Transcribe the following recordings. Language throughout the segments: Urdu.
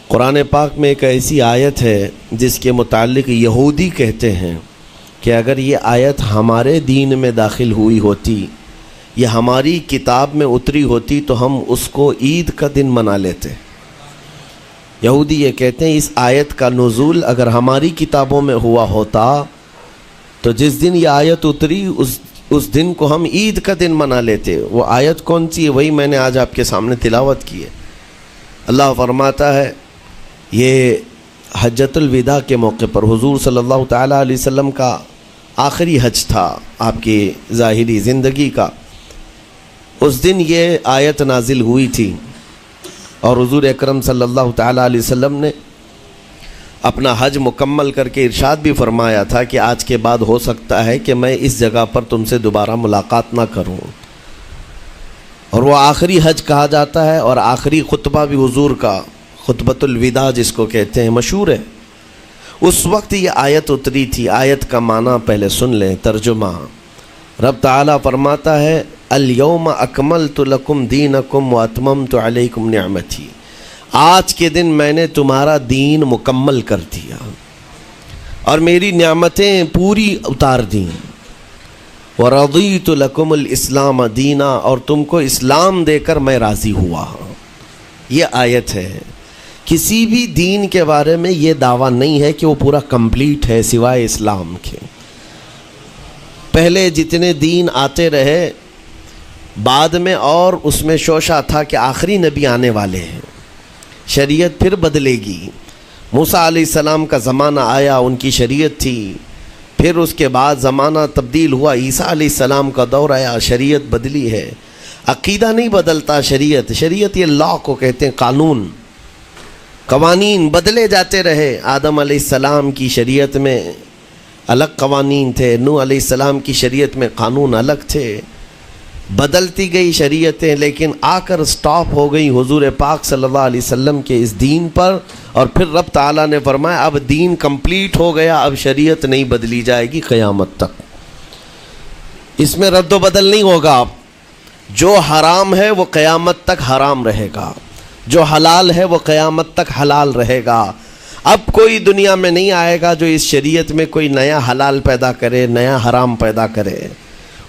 قرآن پاک میں ایک ایسی آیت ہے جس کے متعلق یہودی کہتے ہیں کہ اگر یہ آیت ہمارے دین میں داخل ہوئی ہوتی یا ہماری کتاب میں اتری ہوتی تو ہم اس کو عید کا دن منا لیتے۔ یہودی یہ کہتے ہیں اس آیت کا نزول اگر ہماری کتابوں میں ہوا ہوتا تو جس دن یہ آیت اتری اس دن کو ہم عید کا دن منا لیتے۔ وہ آیت کون سی ہے؟ وہی میں نے آج آپ کے سامنے تلاوت کی ہے۔ اللہ فرماتا ہے، یہ حجۃ الوداع کے موقع پر حضور صلی اللہ تعالیٰ علیہ وسلم کا آخری حج تھا آپ کی ظاہری زندگی کا۔ اس دن یہ آیت نازل ہوئی تھی اور حضور اکرم صلی اللہ تعالیٰ علیہ وسلم نے اپنا حج مکمل کر کے ارشاد بھی فرمایا تھا کہ آج کے بعد ہو سکتا ہے کہ میں اس جگہ پر تم سے دوبارہ ملاقات نہ کروں۔ اور وہ آخری حج کہا جاتا ہے اور آخری خطبہ بھی حضور کا خطبۃ الوداع جس کو کہتے ہیں مشہور ہے۔ اس وقت یہ آیت اتری تھی۔ آیت کا معنی پہلے سن لیں، ترجمہ۔ رب تعالیٰ فرماتا ہے الیوم اکملت لکم دینکم واتممت علیکم نعمتی، آج کے دن میں نے تمہارا دین مکمل کر دیا اور میری نعمتیں پوری اتار دیں۔ ورضیت لکم الاسلام دینا، اور تم کو اسلام دے کر میں راضی ہوا۔ یہ آیت ہے۔ کسی بھی دین کے بارے میں یہ دعویٰ نہیں ہے کہ وہ پورا کمپلیٹ ہے سوائے اسلام کے۔ پہلے جتنے دین آتے رہے بعد میں اور اس میں شوشہ تھا کہ آخری نبی آنے والے ہیں، شریعت پھر بدلے گی۔ موسیٰ علیہ السلام کا زمانہ آیا، ان کی شریعت تھی، پھر اس کے بعد زمانہ تبدیل ہوا، عیسیٰ علیہ السلام کا دور آیا، شریعت بدلی ہے۔ عقیدہ نہیں بدلتا، شریعت یہ لا کو کہتے ہیں، قانون، قوانین بدلے جاتے رہے۔ آدم علیہ السلام کی شریعت میں الگ قوانین تھے، نوح علیہ السلام کی شریعت میں قانون الگ تھے، بدلتی گئی شریعتیں، لیکن آ کر سٹاپ ہو گئی حضور پاک صلی اللہ علیہ وسلم کے اس دین پر۔ اور پھر رب تعالیٰ نے فرمایا اب دین کمپلیٹ ہو گیا، اب شریعت نہیں بدلی جائے گی قیامت تک، اس میں رد و بدل نہیں ہوگا۔ جو حرام ہے وہ قیامت تک حرام رہے گا، جو حلال ہے وہ قیامت تک حلال رہے گا۔ اب کوئی دنیا میں نہیں آئے گا جو اس شریعت میں کوئی نیا حلال پیدا کرے، نیا حرام پیدا کرے۔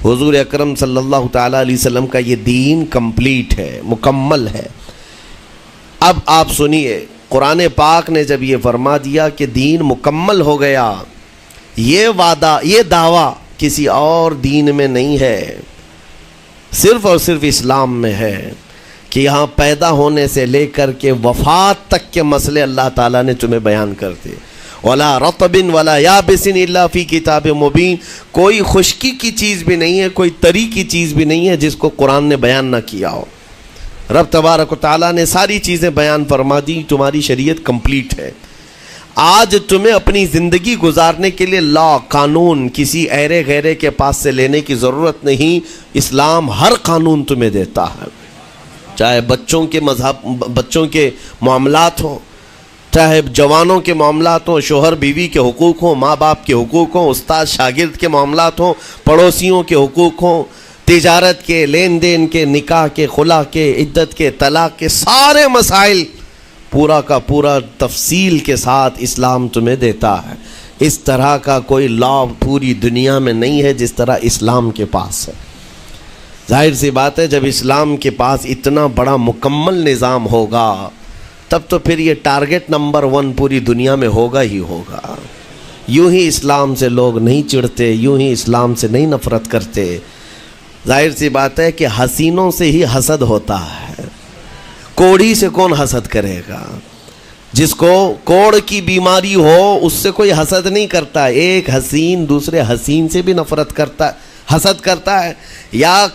حضور اکرم صلی اللہ تعالیٰ علیہ وسلم کا یہ دین کمپلیٹ ہے، مکمل ہے۔ اب آپ سنیے، قرآن پاک نے جب یہ فرما دیا کہ دین مکمل ہو گیا، یہ وعدہ، یہ دعویٰ کسی اور دین میں نہیں ہے، صرف اور صرف اسلام میں ہے کہ یہاں پیدا ہونے سے لے کر کے وفات تک کے مسئلے اللہ تعالیٰ نے تمہیں بیان کر دیے۔ وَلَا رَطْبٍ وَلَا يَابِسٍ إِلَّا فِي كِتَابٍ مُبِينٍ، کوئی خشکی کی چیز بھی نہیں ہے، کوئی تری کی چیز بھی نہیں ہے جس کو قرآن نے بیان نہ کیا ہو۔ رب تبارک و تعالیٰ نے ساری چیزیں بیان فرما دی، تمہاری شریعت کمپلیٹ ہے۔ آج تمہیں اپنی زندگی گزارنے کے لیے لا، قانون کسی ایرے غیرے کے پاس سے لینے کی ضرورت نہیں۔ اسلام ہر قانون تمہیں دیتا ہے، چاہے بچوں کے معاملات ہوں، چاہے جوانوں کے معاملات ہوں، شوہر بیوی کے حقوق ہوں، ماں باپ کے حقوق ہوں، استاد شاگرد کے معاملات ہوں، پڑوسیوں کے حقوق ہوں، تجارت کے، لین دین کے، نکاح کے، خلا کے، عدت کے، طلاق کے، سارے مسائل پورا کا پورا تفصیل کے ساتھ اسلام تمہیں دیتا ہے۔ اس طرح کا کوئی لا پوری دنیا میں نہیں ہے جس طرح اسلام کے پاس ہے۔ ظاہر سی بات ہے، جب اسلام کے پاس اتنا بڑا مکمل نظام ہوگا تب تو پھر یہ ٹارگٹ نمبر 1 پوری دنیا میں ہوگا ہی ہوگا۔ یوں ہی اسلام سے لوگ نہیں چڑھتے، یوں ہی اسلام سے نہیں نفرت کرتے۔ ظاہر سی بات ہے کہ حسینوں سے ہی حسد ہوتا ہے، کوڑھی سے کون حسد کرے گا؟ جس کو کوڑ کی بیماری ہو اس سے کوئی حسد نہیں کرتا۔ ایک حسین دوسرے حسین سے بھی نفرت کرتا ہے، حسد کرتا ہے، یا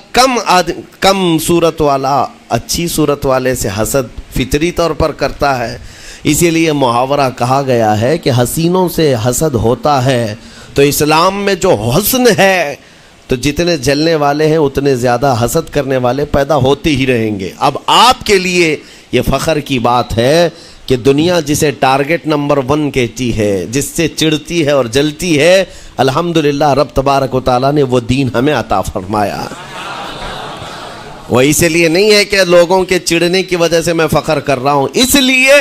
کم صورت والا اچھی صورت والے سے حسد فطری طور پر کرتا ہے۔ اسی لیے محاورہ کہا گیا ہے کہ حسینوں سے حسد ہوتا ہے، تو اسلام میں جو حسن ہے تو جتنے جلنے والے ہیں اتنے زیادہ حسد کرنے والے پیدا ہوتے ہی رہیں گے۔ اب آپ کے لیے یہ فخر کی بات ہے کہ دنیا جسے ٹارگٹ نمبر 1 کہتی ہے، جس سے چڑھتی ہے اور جلتی ہے، الحمدللہ رب تبارک و تعالیٰ نے وہ دین ہمیں عطا فرمایا۔ وہ اس لیے نہیں ہے کہ لوگوں کے چڑھنے کی وجہ سے میں فخر کر رہا ہوں، اس لیے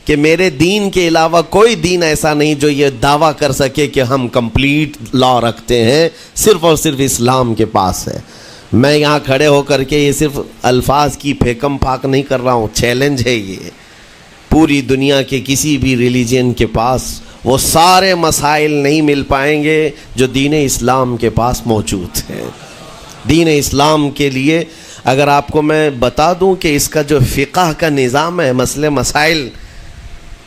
کہ میرے دین کے علاوہ کوئی دین ایسا نہیں جو یہ دعویٰ کر سکے کہ ہم کمپلیٹ لا رکھتے ہیں، صرف اور صرف اسلام کے پاس ہے۔ میں یہاں کھڑے ہو کر کے یہ صرف الفاظ کی پھیکم پھاک نہیں کر رہا ہوں، چیلنج ہے یہ۔ پوری دنیا کے کسی بھی ریلیجن کے پاس وہ سارے مسائل نہیں مل پائیں گے جو دین اسلام کے پاس موجود ہیں۔ دین اسلام کے لیے اگر آپ کو میں بتا دوں کہ اس کا جو فقہ کا نظام ہے، مسئلے مسائل،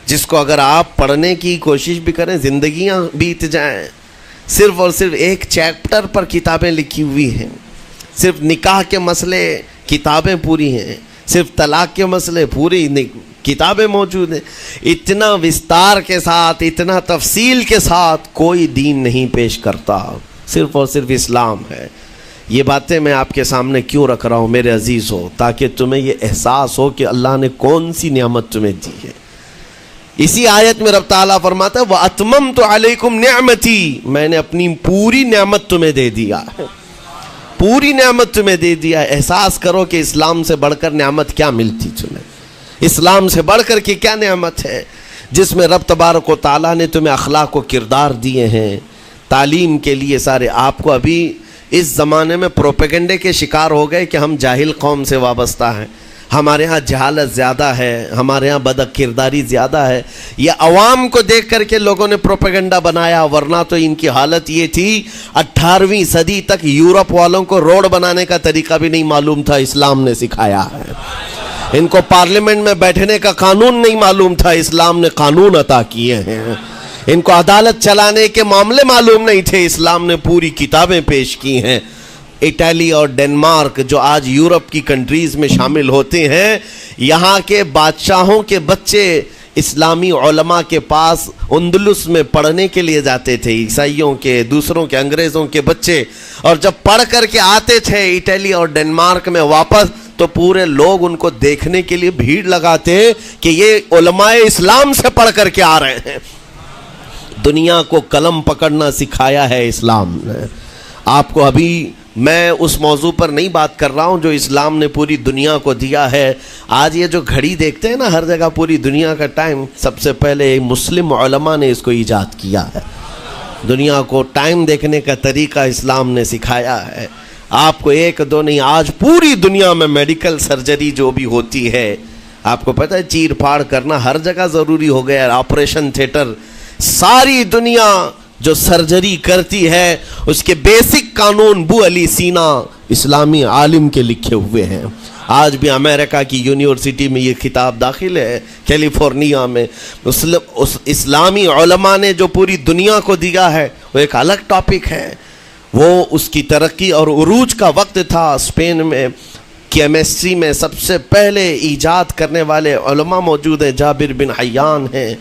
جس کو اگر آپ پڑھنے کی کوشش بھی کریں زندگیاں بیت جائیں، صرف اور صرف ایک چیپٹر پر کتابیں لکھی ہوئی ہیں، صرف نکاح کے مسئلے کتابیں پوری ہیں، صرف طلاق کے مسئلے پوری کتابیں موجود ہیں۔ اتنا وستار کے ساتھ، اتنا تفصیل کے ساتھ کوئی دین نہیں پیش کرتا، صرف اور صرف اسلام ہے۔ یہ باتیں میں آپ کے سامنے کیوں رکھ رہا ہوں میرے عزیز ہو؟ تاکہ تمہیں یہ احساس ہو کہ اللہ نے کون سی نعمت تمہیں دی ہے۔ اسی آیت میں رب تعالیٰ فرماتا ہے وَأَتْمَمْتُ عَلَيْكُمْ نِعْمَتِي، میں نے اپنی پوری نعمت تمہیں دے دیا، پوری نعمت تمہیں دے دیا۔ احساس کرو کہ اسلام سے بڑھ کر نعمت کیا ملتی تمہیں، اسلام سے بڑھ کر کے کیا نعمت ہے، جس میں رب تبارک و تعالیٰ نے تمہیں اخلاق و کردار دیے ہیں، تعلیم کے لیے سارے۔ آپ کو ابھی اس زمانے میں پروپیگنڈے کے شکار ہو گئے کہ ہم جاہل قوم سے وابستہ ہیں، ہمارے ہاں جہالت زیادہ ہے، ہمارے ہاں بد کرداری زیادہ ہے۔ یہ عوام کو دیکھ کر کے لوگوں نے پروپیگنڈا بنایا، ورنہ تو ان کی حالت یہ تھی 18ویں صدی تک یورپ والوں کو روڈ بنانے کا طریقہ بھی نہیں معلوم تھا، اسلام نے سکھایا ہے۔ ان کو پارلیمنٹ میں بیٹھنے کا قانون نہیں معلوم تھا، اسلام نے قانون عطا کیے ہیں۔ ان کو عدالت چلانے کے معاملے معلوم نہیں تھے، اسلام نے پوری کتابیں پیش کی ہیں۔ اٹلی اور ڈنمارک جو آج یورپ کی کنٹریز میں شامل ہوتے ہیں، یہاں کے بادشاہوں کے بچے اسلامی علماء کے پاس اندلس میں پڑھنے کے لیے جاتے تھے، عیسائیوں کے، دوسروں کے، انگریزوں کے بچے، اور جب پڑھ کر کے آتے تھے اٹلی اور ڈنمارک میں واپس تو پورے لوگ ان کو دیکھنے کے لیے بھیڑ لگاتے کہ یہ علماء اسلام سے پڑھ کر کے آ رہے ہیں۔ دنیا کو قلم پکڑنا سکھایا ہے اسلام نے۔ آپ کو ابھی میں اس موضوع پر نہیں بات کر رہا ہوں جو اسلام نے پوری دنیا کو دیا ہے۔ آج یہ جو گھڑی دیکھتے ہیں نا ہر جگہ پوری دنیا کا ٹائم، سب سے پہلے مسلم علماء نے اس کو ایجاد کیا ہے۔ دنیا کو ٹائم دیکھنے کا طریقہ اسلام نے سکھایا ہے۔ آپ کو ایک دو نہیں، آج پوری دنیا میں میڈیکل سرجری جو بھی ہوتی ہے، آپ کو پتہ ہے چیر پھاڑ کرنا ہر جگہ ضروری ہو گیا ہے۔ آپریشن تھیٹر، ساری دنیا جو سرجری کرتی ہے اس کے بیسک قانون ابو علی سینا اسلامی عالم کے لکھے ہوئے ہیں۔ آج بھی امریکہ کی یونیورسٹی میں یہ کتاب داخل ہے، کیلیفورنیا میں۔ اسلامی علماء نے جو پوری دنیا کو دیا ہے وہ ایک الگ ٹاپک ہے۔ وہ اس کی ترقی اور عروج کا وقت تھا۔ اسپین میں کیمسٹری میں سب سے پہلے ایجاد کرنے والے علماء موجود ہیں، جابر بن حیان ہیں،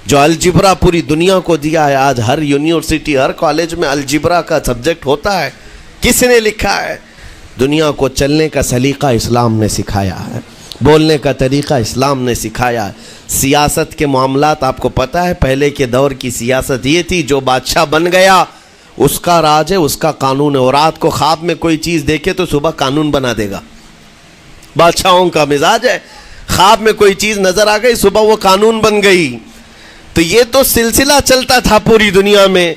جو الجبرا پوری دنیا کو دیا ہے۔ آج ہر یونیورسٹی، ہر کالج میں الجبرا کا سبجیکٹ ہوتا ہے۔ کس نے لکھا ہے؟ دنیا کو چلنے کا سلیقہ اسلام نے سکھایا ہے، بولنے کا طریقہ اسلام نے سکھایا ہے۔ سیاست کے معاملات آپ کو پتہ ہے، پہلے کے دور کی سیاست یہ تھی جو بادشاہ بن گیا اس کا راج ہے، اس کا قانون ہے۔ اور رات کو خواب میں کوئی چیز دیکھے تو صبح قانون بنا دے گا۔ بادشاہوں کا مزاج ہے، خواب میں کوئی چیز نظر آ گئی صبح وہ قانون بن گئی۔ تو یہ تو سلسلہ چلتا تھا پوری دنیا میں،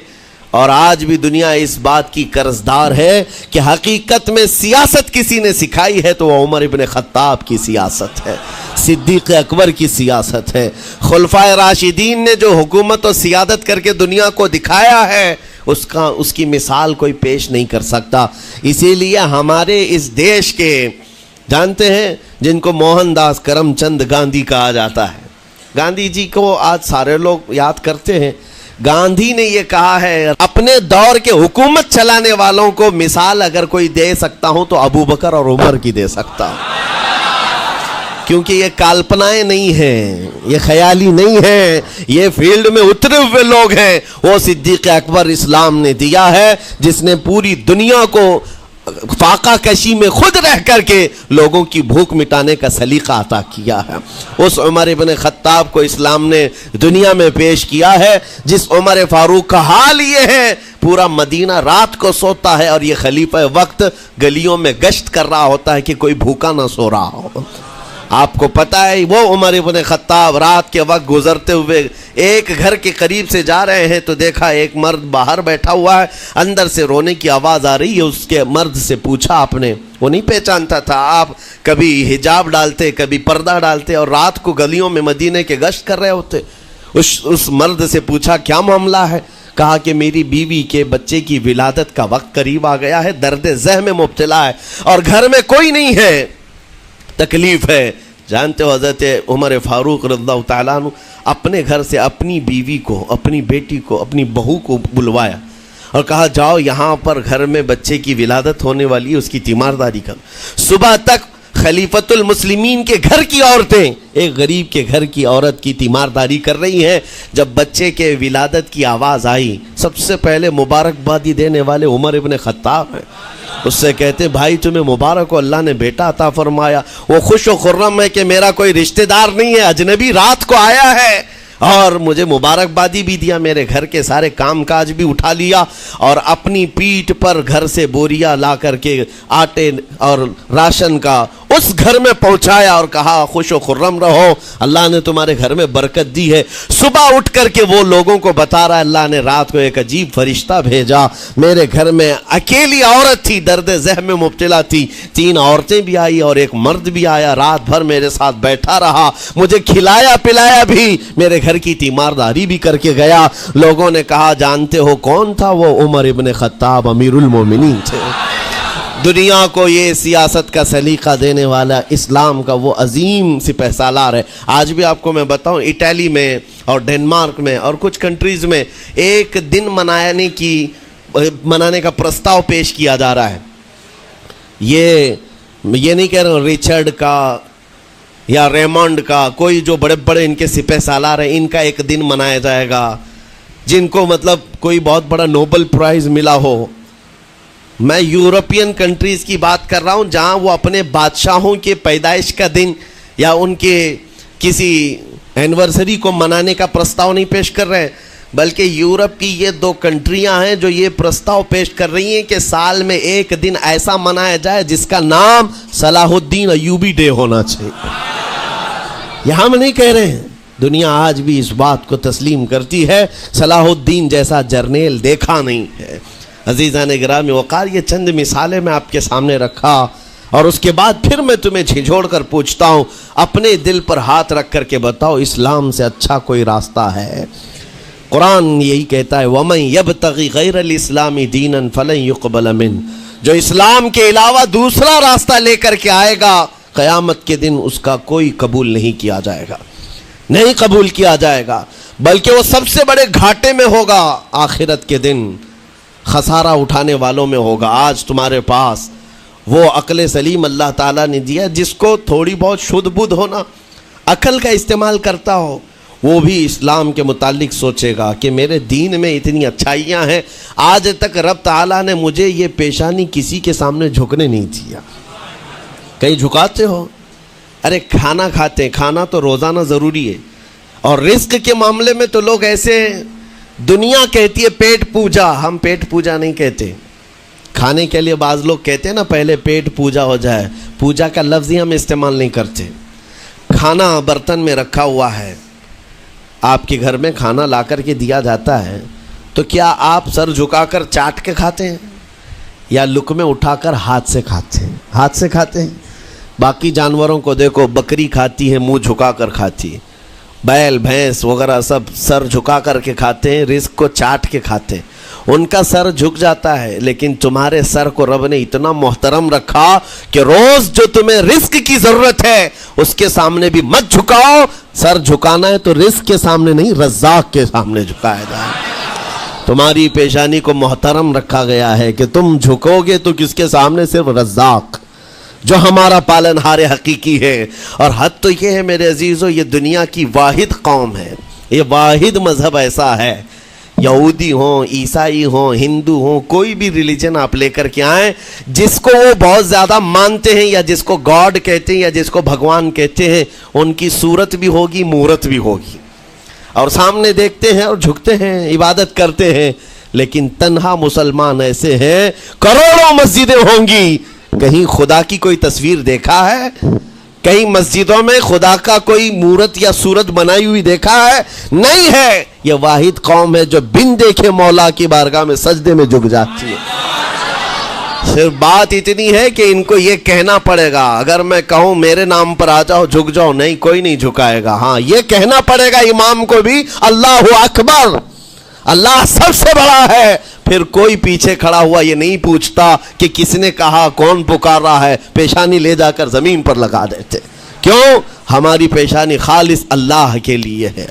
اور آج بھی دنیا اس بات کی قرضدار ہے کہ حقیقت میں سیاست کسی نے سکھائی ہے تو وہ عمر ابن خطاب کی سیاست ہے، صدیق اکبر کی سیاست ہے۔ خلفائے راشدین نے جو حکومت و سیادت کر کے دنیا کو دکھایا ہے اس کی مثال کوئی پیش نہیں کر سکتا۔ اسی لیے ہمارے اس دیش کے جانتے ہیں جن کو موہن داس کرم چند گاندھی کہا جاتا ہے، گاندھی جی کو آج سارے لوگ یاد کرتے ہیں۔ گاندھی نے یہ کہا ہے اپنے دور کے حکومت چلانے والوں کو مثال اگر کوئی دے سکتا ہوں تو ابو بکر اور عمر کی دے سکتا ہوں، کیونکہ یہ کالپنائیں نہیں ہیں، یہ خیالی نہیں ہیں، یہ فیلڈ میں اترے ہوئے لوگ ہیں۔ وہ صدیق اکبر اسلام نے دیا ہے جس نے پوری دنیا کو فاقہ کشی میں خود رہ کر کے لوگوں کی بھوک مٹانے کا سلیقہ عطا کیا ہے۔ اس عمر ابن خطاب کو اسلام نے دنیا میں پیش کیا ہے جس عمر فاروق کا حال یہ ہے، پورا مدینہ رات کو سوتا ہے اور یہ خلیفہ وقت گلیوں میں گشت کر رہا ہوتا ہے کہ کوئی بھوکا نہ سو رہا ہو۔ آپ کو پتہ ہے وہ عمر ابن خطاب رات کے وقت گزرتے ہوئے ایک گھر کے قریب سے جا رہے ہیں تو دیکھا ایک مرد باہر بیٹھا ہوا ہے، اندر سے رونے کی آواز آ رہی ہے۔ اس کے مرد سے پوچھا آپ نے، وہ نہیں پہچانتا تھا، آپ کبھی حجاب ڈالتے کبھی پردہ ڈالتے اور رات کو گلیوں میں مدینے کے گشت کر رہے ہوتے۔ اس مرد سے پوچھا کیا معاملہ ہے؟ کہا کہ میری بیوی کے بچے کی ولادت کا وقت قریب آ گیا ہے، درد ذہ میں مبتلا ہے اور گھر میں کوئی نہیں ہے، تکلیف ہے۔ جانتے ہو حضرت عمر فاروق رضی اللہ تعالیٰ عنہ اپنے گھر سے اپنی بیوی کو، اپنی بیٹی کو، اپنی بہو کو بلوایا اور کہا جاؤ یہاں پر گھر میں بچے کی ولادت ہونے والی ہے، اس کی تیمارداری کرو۔ صبح تک خلیفۃ المسلمین کے گھر کی عورتیں ایک غریب کے گھر کی عورت کی تیمارداری کر رہی ہیں۔ جب بچے کے ولادت کی آواز آئی، سب سے پہلے مبارکبادی دینے والے عمر ابن خطاب ہیں۔ اس سے کہتے ہیں بھائی تمہیں مبارک ہو، اللہ نے بیٹا عطا فرمایا۔ وہ خوش و خرم ہے کہ میرا کوئی رشتہ دار نہیں ہے، اجنبی رات کو آیا ہے اور مجھے مبارکبادی بھی دیا، میرے گھر کے سارے کام کاج بھی اٹھا لیا اور اپنی پیٹھ پر گھر سے بوریا لا کر کے آٹے اور راشن کا اس گھر میں پہنچایا اور کہا خوش و خرم رہو، اللہ نے تمہارے گھر میں برکت دی ہے۔ صبح اٹھ کر کے وہ لوگوں کو بتا رہا ہے اللہ نے رات کو ایک عجیب فرشتہ بھیجا، میرے گھر میں اکیلی عورت تھی، درد ذہ میں مبتلا تھی، 3 عورتیں بھی آئی اور ایک مرد بھی آیا، رات بھر میرے ساتھ بیٹھا رہا، مجھے کھلایا پلایا بھی، میرے گھر کی تیمارداری بھی کر کے گیا۔ لوگوں نے کہا جانتے ہو کون تھا؟ وہ عمر ابن خطاب امیر المومنین تھے۔ دنیا کو یہ سیاست کا سلیقہ دینے والا اسلام کا وہ عظیم سپہ سالار ہے۔ آج بھی آپ کو میں بتاؤں اٹلی میں اور ڈنمارک میں اور کچھ کنٹریز میں ایک دن منانے کا پرستاؤ پیش کیا جا رہا ہے۔ یہ نہیں کہہ رہا ہوں ریچرڈ کا یا ریمانڈ کا، کوئی جو بڑے بڑے ان کے سپہ سالار ہیں ان کا ایک دن منایا جائے گا جن کو مطلب کوئی بہت بڑا نوبل پرائز ملا ہو۔ میں یورپین کنٹریز کی بات کر رہا ہوں جہاں وہ اپنے بادشاہوں کے پیدائش کا دن یا ان کے کسی اینیورسری کو منانے کا پرستاؤ نہیں پیش کر رہے ہیں، بلکہ یورپ کی یہ 2 کنٹریاں ہیں جو یہ پرستاؤ پیش کر رہی ہیں کہ سال میں ایک دن ایسا منایا جائے جس کا نام صلاح الدین ایوبی ڈے ہونا چاہیے۔ یہ ہم نہیں کہہ رہے ہیں، دنیا آج بھی اس بات کو تسلیم کرتی ہے، صلاح الدین جیسا جرنیل دیکھا نہیں ہے۔ عزیزان گرامی وقار، یہ چند مثالیں میں آپ کے سامنے رکھا اور اس کے بعد پھر میں تمہیں جھنجھوڑ کر پوچھتا ہوں، اپنے دل پر ہاتھ رکھ کر کے بتاؤ اسلام سے اچھا کوئی راستہ ہے؟ قرآن یہی کہتا ہے وَمَن يَبْتَغِ غَيْرَ الْإِسْلَامِ دِينًا فَلَن يُقْبَلَ مِنْهُ، جو اسلام کے علاوہ دوسرا راستہ لے کر کے آئے گا قیامت کے دن اس کا کوئی قبول نہیں کیا جائے گا، نہیں قبول کیا جائے گا، بلکہ وہ سب سے بڑے گھاٹے میں ہوگا، آخرت کے دن خسارہ اٹھانے والوں میں ہوگا۔ آج تمہارے پاس وہ عقل سلیم اللہ تعالیٰ نے دیا جس کو تھوڑی بہت شدھ بدھ ہونا، عقل کا استعمال کرتا ہو، وہ بھی اسلام کے متعلق سوچے گا کہ میرے دین میں اتنی اچھائیاں ہیں، آج تک رب تعالیٰ نے مجھے یہ پیشانی کسی کے سامنے جھکنے نہیں دیا۔ کہیں جھکاتے ہو؟ ارے کھانا کھاتے ہیں، کھانا تو روزانہ ضروری ہے، اور رزق کے معاملے میں تو لوگ ایسے، دنیا کہتی ہے پیٹ پوجا، ہم پیٹ پوجا نہیں کہتے۔ کھانے کے لیے بعض لوگ کہتے ہیں نا پہلے پیٹ پوجا ہو جائے، پوجا کا لفظ ہی ہم استعمال نہیں کرتے۔ کھانا برتن میں رکھا ہوا ہے، آپ کے گھر میں کھانا لا کر کے دیا جاتا ہے، تو کیا آپ سر جھکا کر چاٹ کے کھاتے ہیں یا لقمے اٹھا کر ہاتھ سے کھاتے ہیں؟ ہاتھ سے کھاتے ہیں۔ باقی جانوروں کو دیکھو، بکری کھاتی ہے منہ جھکا کر کھاتی ہے، بیل بھینس وغیرہ سب سر جھکا کر کے کھاتے ہیں، رزق کو چاٹ کے کھاتے ہیں، ان کا سر جھک جاتا ہے۔ لیکن تمہارے سر کو رب نے اتنا محترم رکھا کہ روز جو تمہیں رزق کی ضرورت ہے اس کے سامنے بھی مت جھکاؤ۔ سر جھکانا ہے تو رزق کے سامنے نہیں، رزاق کے سامنے جھکایا جائے۔ تمہاری پیشانی کو محترم رکھا گیا ہے کہ تم جھکو گے تو کس کے سامنے؟ صرف رزاق جو ہمارا پالن ہار حقیقی ہے۔ اور حد تو یہ ہے میرے عزیزو، یہ دنیا کی واحد قوم ہے، یہ واحد مذہب ایسا ہے یہودی ہوں، عیسائی ہوں، ہندو ہوں، کوئی بھی ریلیجن آپ لے کر کے آئیں، جس کو وہ بہت زیادہ مانتے ہیں یا جس کو گاڈ کہتے ہیں یا جس کو بھگوان کہتے ہیں، ان کی صورت بھی ہوگی، مورت بھی ہوگی، اور سامنے دیکھتے ہیں اور جھکتے ہیں، عبادت کرتے ہیں. لیکن تنہا مسلمان ایسے ہیں، کروڑوں مسجدیں ہوں گی، کہیں خدا کی کوئی تصویر دیکھا ہے؟ کہیں مسجدوں میں خدا کا کوئی مورت یا صورت بنائی ہوئی دیکھا ہے؟ نہیں ہے. یہ واحد قوم ہے جو بن دیکھے مولا کی بارگاہ میں سجدے میں جھک جاتی ہے. صرف بات اتنی ہے کہ ان کو یہ کہنا پڑے گا. اگر میں کہوں میرے نام پر آ جاؤ جھک جاؤ، نہیں، کوئی نہیں جھکائے گا. ہاں، یہ کہنا پڑے گا امام کو بھی، اللہ اکبر، اللہ سب سے بڑا ہے. پھر کوئی پیچھے کھڑا ہوا یہ نہیں پوچھتا کہ کس نے کہا، کون پکار رہا ہے، پیشانی لے جا کر زمین پر لگا دیتے. کیوں؟ ہماری پیشانی خالص اللہ کے لیے ہے.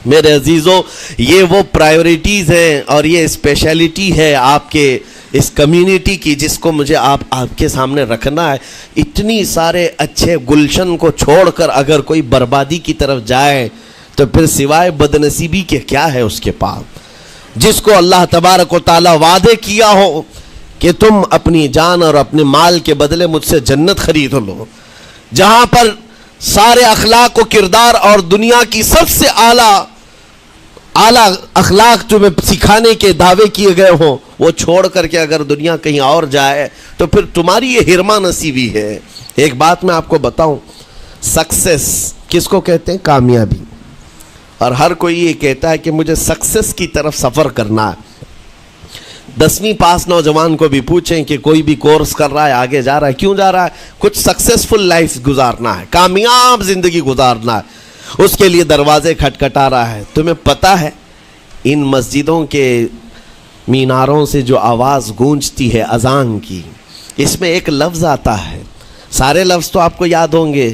میرے عزیزوں، یہ وہ پرائیورٹیز ہیں اور یہ اسپیشلٹی ہے آپ کے اس کمیونٹی کی، جس کو مجھے آپ کے سامنے رکھنا ہے. اتنی سارے اچھے گلشن کو چھوڑ کر اگر کوئی بربادی کی طرف جائے تو پھر سوائے بدنصیبی کے کیا ہے اس کے پاس؟ جس کو اللہ تبارک و تعالیٰ وعدے کیا ہو کہ تم اپنی جان اور اپنے مال کے بدلے مجھ سے جنت خرید لو، جہاں پر سارے اخلاق و کردار اور دنیا کی سب سے اعلیٰ اخلاق تمہیں سکھانے کے دعوے کیے گئے ہوں، وہ چھوڑ کر کے اگر دنیا کہیں اور جائے تو پھر تمہاری یہ ہرما نصیبی ہے. ایک بات میں آپ کو بتاؤں، سکسیس کس کو کہتے ہیں؟ کامیابی. اور ہر کوئی یہ کہتا ہے کہ مجھے سکسیس کی طرف سفر کرنا ہے. 10ویں پاس نوجوان کو بھی پوچھیں کہ کوئی بھی کورس کر رہا ہے، آگے جا رہا ہے، کیوں جا رہا ہے؟ کچھ سکسیسفل لائف گزارنا ہے، کامیاب زندگی گزارنا ہے، اس کے لیے دروازے کھٹکھٹا رہا ہے. تمہیں پتہ ہے ان مسجدوں کے میناروں سے جو آواز گونجتی ہے اذان کی، اس میں ایک لفظ آتا ہے. سارے لفظ تو آپ کو یاد ہوں گے.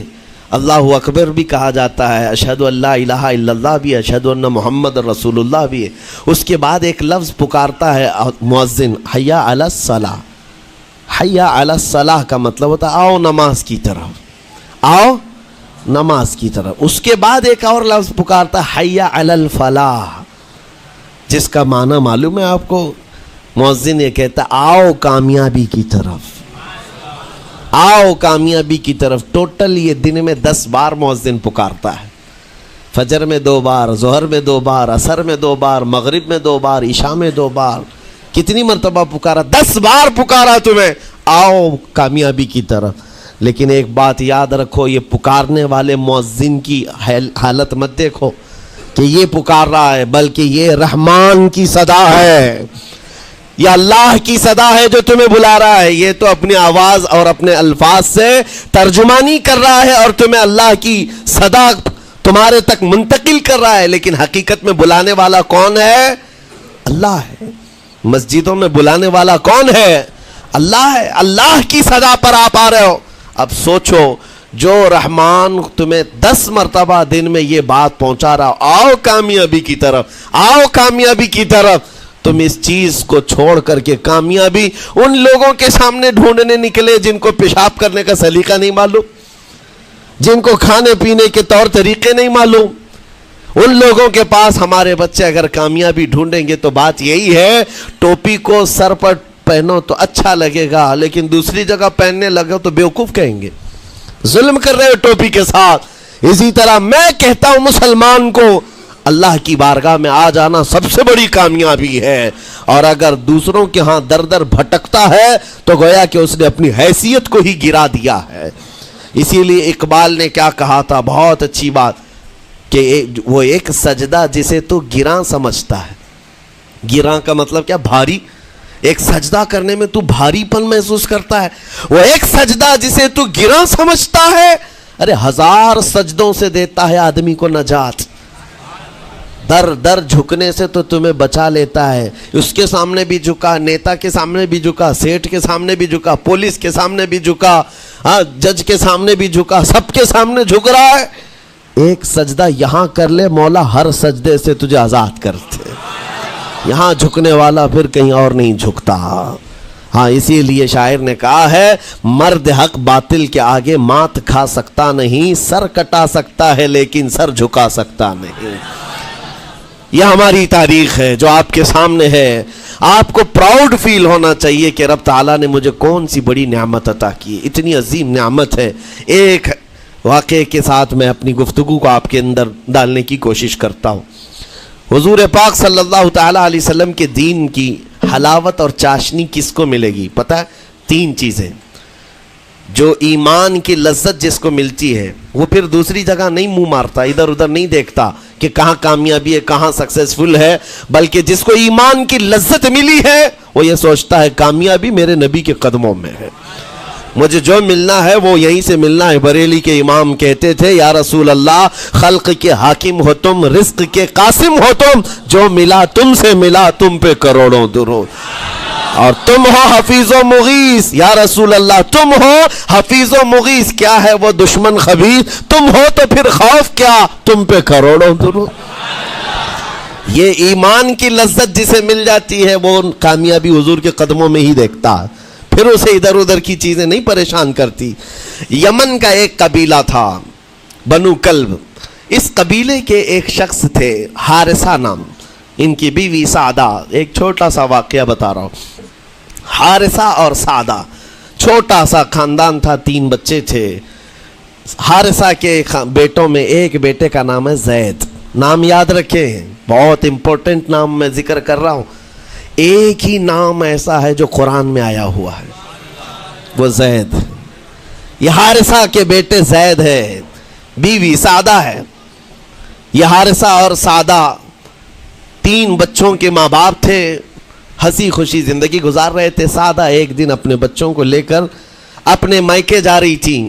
اللہ اکبر بھی کہا جاتا ہے، اشہدو ان لا الہ الا اللہ بھی، اشہدو ان محمد رسول اللہ بھی ہے. اس کے بعد ایک لفظ پکارتا ہے مؤذن، حی علی الصلاۃ. حی علی الصلاۃ کا مطلب ہوتا ہے آؤ نماز کی طرف، آؤ نماز کی طرف. اس کے بعد ایک اور لفظ پکارتا ہے حی علی الفلاح، جس کا معنی معلوم ہے آپ کو؟ مؤذن یہ کہتا ہے آؤ کامیابی کی طرف، آؤ کامیابی کی طرف. ٹوٹل یہ دن میں 10 بار مؤذن پکارتا ہے. فجر میں 2 بار، ظہر میں 2 بار، عصر میں 2 بار، مغرب میں 2 بار، عشاء میں 2 بار. کتنی مرتبہ پکارا؟ 10 بار پکارا تمہیں، آؤ کامیابی کی طرف. لیکن ایک بات یاد رکھو، یہ پکارنے والے مؤذن کی حالت مت دیکھو کہ یہ پکار رہا ہے، بلکہ یہ رحمان کی صدا ہے، یہ اللہ کی صدا ہے جو تمہیں بلا رہا ہے. یہ تو اپنی آواز اور اپنے الفاظ سے ترجمانی کر رہا ہے اور تمہیں اللہ کی صدا تمہارے تک منتقل کر رہا ہے. لیکن حقیقت میں بلانے والا کون ہے؟ اللہ ہے. مسجدوں میں بلانے والا کون ہے؟ اللہ ہے. اللہ کی صدا پر آپ آ رہے ہو. اب سوچو، جو رحمان تمہیں 10 مرتبہ دن میں یہ بات پہنچا رہا، آؤ کامیابی کی طرف، آؤ کامیابی کی طرف، تم اس چیز کو چھوڑ کر کے کامیابی ان لوگوں کے سامنے ڈھونڈنے نکلے جن کو پیشاب کرنے کا سلیقہ نہیں معلوم، جن کو کھانے پینے کے طور طریقے نہیں معلوم. ان لوگوں کے پاس ہمارے بچے اگر کامیابی ڈھونڈیں گے تو بات یہی ہے، ٹوپی کو سر پر پہنو تو اچھا لگے گا، لیکن دوسری جگہ پہننے لگے تو بیوقوف کہیں گے، ظلم کر رہے ہو ٹوپی کے ساتھ. اسی طرح میں کہتا ہوں مسلمان کو اللہ کی بارگاہ میں آ جانا سب سے بڑی کامیابی ہے. اور اگر دوسروں کے ہاں در در بھٹکتا ہے تو گویا کہ اس نے اپنی حیثیت کو ہی گرا دیا ہے. اسی لیے اقبال نے کیا کہا تھا، بہت اچھی بات، کہ وہ ایک سجدہ جسے تو گراں سمجھتا ہے. گراں کا مطلب کیا؟ بھاری. ایک سجدہ کرنے میں تو بھاری پن محسوس کرتا ہے. وہ ایک سجدہ جسے تو گراں سمجھتا ہے، ارے 1000 سجدوں سے دیتا ہے آدمی کو نجات. در در جھکنے سے تو تمہیں بچا لیتا ہے. اس کے سامنے بھی جھکا، نیتا کے سامنے بھی جھکا، سیٹ کے سامنے بھی جھکا، پولیس کے سامنے بھی جھکا، جج کے سامنے بھی جھکا، سب کے سامنے جھک رہا ہے. ایک سجدہ یہاں کر لے، مولا ہر سجدے سے تجھے آزاد کرتے. یہاں جھکنے والا پھر کہیں اور نہیں جھکتا. ہاں، اسی لیے شاعر نے کہا ہے، مرد حق باطل کے آگے مات کھا سکتا نہیں، سر کٹا سکتا ہے لیکن سر جھکا سکتا نہیں. یہ ہماری تاریخ ہے جو آپ کے سامنے ہے. آپ کو پراؤڈ فیل ہونا چاہیے کہ رب تعالیٰ نے مجھے کون سی بڑی نعمت عطا کی. اتنی عظیم نعمت ہے. ایک واقعے کے ساتھ میں اپنی گفتگو کو آپ کے اندر ڈالنے کی کوشش کرتا ہوں. حضور پاک صلی اللہ تعالیٰ علیہ وسلم کے دین کی حلاوت اور چاشنی کس کو ملے گی پتہ ہے؟ 3 چیزیں. جو ایمان کی لذت جس کو ملتی ہے وہ پھر دوسری جگہ نہیں منہ مارتا, ادھر ادھر نہیں دیکھتا کہ کہاں کامیابی ہے, کہاں سکسیسفل ہے, بلکہ جس کو ایمان کی لذت ملی ہے وہ یہ سوچتا ہے کامیابی میرے نبی کے قدموں میں ہے, مجھے جو ملنا ہے وہ یہیں سے ملنا ہے. بریلی کے امام کہتے تھے یا رسول اللہ خلق کے حاکم ہو تم, رزق کے قاسم ہو تم, جو ملا تم سے ملا تم پہ کروڑوں درود, اور تم ہو حفیظ و مغیث. یا رسول اللہ تم ہو حفیظ و مغیث, کیا ہے وہ دشمن خبیث, تم ہو تو پھر خوف کیا, تم پہ کروڑوں درود. یہ ایمان کی لذت جسے مل جاتی ہے وہ کامیابی حضور کے قدموں میں ہی دیکھتا ہے, پھر اسے ادھر ادھر کی چیزیں نہیں پریشان کرتی. یمن کا ایک قبیلہ تھا بنو کلب. اس قبیلے کے ایک شخص تھے حارثہ نام, ان کی بیوی سعدہ. ایک چھوٹا سا واقعہ بتا رہا ہوں. حارثہ اور سعدہ چھوٹا سا خاندان تھا, 3 بچے تھے. حارثہ کے بیٹوں میں ایک بیٹے کا نام ہے زید. نام یاد رکھیں, بہت امپورٹنٹ نام میں ذکر کر رہا ہوں. ایک ہی نام ایسا ہے جو قرآن میں آیا ہوا ہے, وہ زید. یہ حارثہ کے بیٹے زید ہے, بیوی سعدہ ہے. یہ حارثہ اور سعدہ 3 بچوں کے ماں باپ تھے, ہنسی خوشی زندگی گزار رہے تھے. سعدہ ایک دن اپنے بچوں کو لے کر اپنے مائکے جا رہی تھی.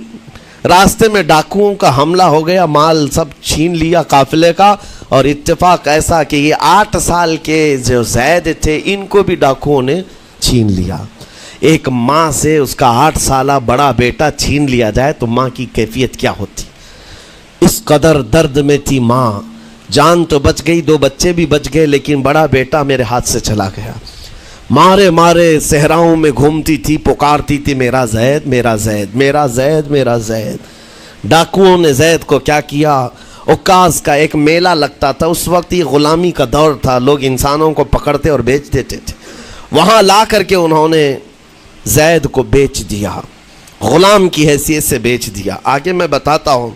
راستے میں ڈاکوؤں کا حملہ ہو گیا, مال سب چھین لیا قافلے کا, اور اتفاق ایسا کہ یہ 8 سال کے جو زید تھے ان کو بھی ڈاکوؤں نے چھین لیا. ایک ماں سے اس کا 8 سالہ بڑا بیٹا چھین لیا جائے تو ماں کی کیفیت کیا ہوتی. اس قدر درد میں تھی ماں. جان تو بچ گئی, 2 بچے بھی بچ گئے, لیکن بڑا بیٹا میرے ہاتھ سے چلا گیا. مارے مارے صحراؤں میں گھومتی تھی, پکارتی تھی میرا زید میرا زید میرا زید میرا زید. ڈاکوؤں نے زید کو کیا کیا, عکاظ کا ایک میلہ لگتا تھا اس وقت, یہ غلامی کا دور تھا, لوگ انسانوں کو پکڑتے اور بیچ دیتے تھے. وہاں لا کر کے انہوں نے زید کو بیچ دیا, غلام کی حیثیت سے بیچ دیا. آگے میں بتاتا ہوں.